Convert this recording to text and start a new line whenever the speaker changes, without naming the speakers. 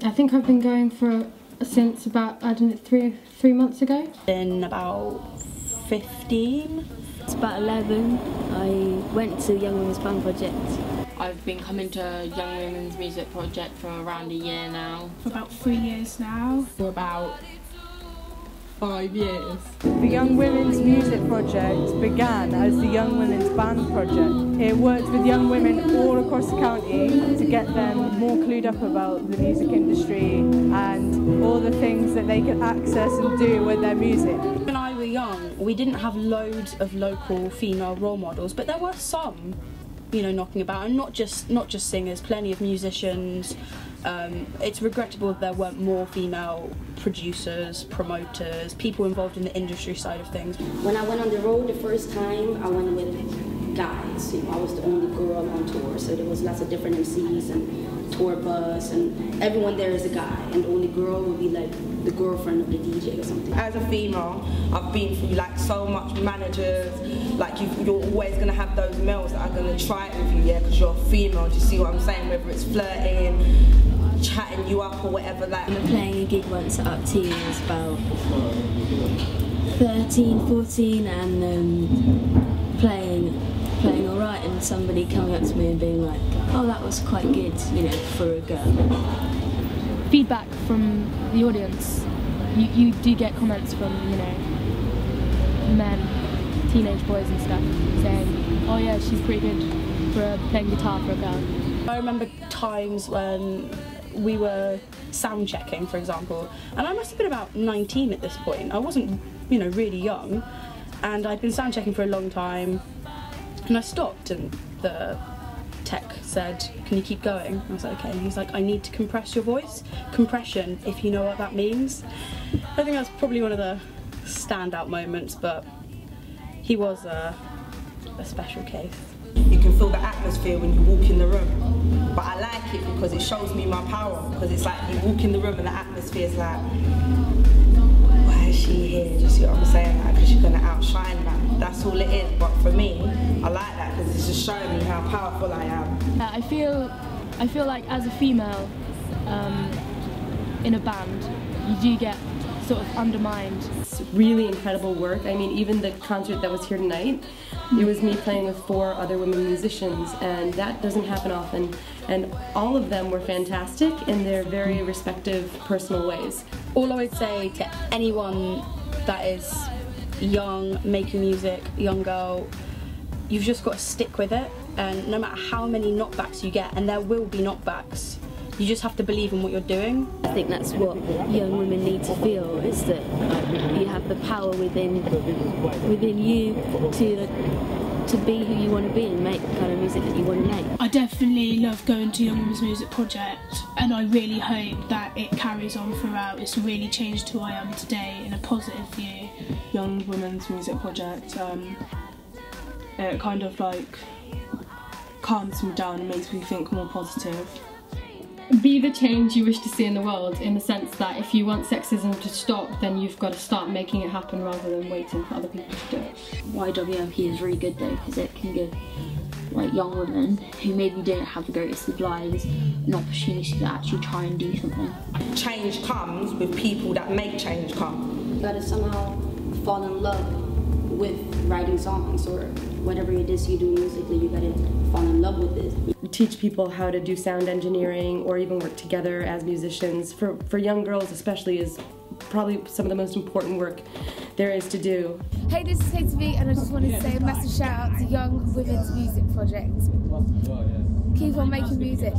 I think I've been going since about, I don't know, three months ago.
Been about 15.
It's about 11. I went to Young Women's Band Project.
I've been coming to Young Women's Music Project for around a year now.
For about 3 years now.
For about 5 years.
The Young Women's Music Project began as the Young Women's Band Project. It worked with young women all across the county to get them more clued up about the music industry and all the things that they could access and do with their music.
When I was young, we didn't have loads of local female role models, but there were some, you know, knocking about, and not just singers, plenty of musicians. It's regrettable that there weren't more female producers, promoters, people involved in the industry side of things.
When I went on the road the first time, I went with guys. You know, I was the only girl on tour, so there was lots of different MCs and tour bus, and everyone there is a guy, and the only girl would be like the girlfriend of the DJ or something.
As a female, I've been through like so much managers. Like you're always going to have those males that are going to try it with you, yeah, because you're a female. Do you see what I'm saying? Whether it's flirting, chatting you up or whatever. Like,
I remember playing a gig once at Up Tea, I was about 13, 14, and playing alright, and somebody coming up to me and being like, oh, that was quite good, you know, for a girl.
Feedback from the audience. You do get comments from, you know, men, teenage boys and stuff, saying, oh yeah, she's pretty good for playing guitar for a girl.
I remember times when we were sound checking, for example, and I must have been about 19 at this point. I wasn't, you know, really young, and I'd been sound checking for a long time, and I stopped, and the tech said, can you keep going? I was like, okay. And he's like, I need to compress your voice. Compression, if you know what that means. I think that's probably one of the standout moments, but he was a special case.
you can feel the atmosphere when you walk in the room. But I like it because it shows me my power, because it's like you walk in the room and the atmosphere is like, why is she here? Do you see what I'm saying? Like, because she's going to outshine that. That's all it is. But for me, I like that because it's just showing me how powerful I am.
I feel like as a female in a band, you do get sort of undermined.
It's really incredible work. I mean, even the concert that was here tonight, it was me playing with 4 other women musicians, and that doesn't happen often. And all of them were fantastic in their very respective personal ways.
All I would say to anyone that is young, making music, young girl, you've just got to stick with it, and no matter how many knockbacks you get, and there will be knockbacks, you just have to believe in what you're doing.
I think that's what young women need to feel, is that you have the power within you to be who you want to be and make the kind of music that you want to make.
I definitely love going to Young Women's Music Project, and I really hope that it carries on throughout. It's really changed who I am today in a positive view.
Young Women's Music Project, it kind of like calms me down and makes me think more positive.
Be the change you wish to see in the world, in the sense that if you want sexism to stop, then you've got to start making it happen rather than waiting for other people to do it.
YWMP is really good though, because it can give like young women who maybe don't have the greatest of lives an opportunity to actually try and do something.
Change comes with people that make change come.
You gotta somehow fall in love with writing songs, or whatever it is you do musically, you gotta fall in love with it.
Teach people how to do sound engineering or even work together as musicians. For young girls especially is probably some of the most important work there is to do.
Hey, this is Katy B, and I just wanted to say a massive shout out to Young Women's Music Project. Keep on making music.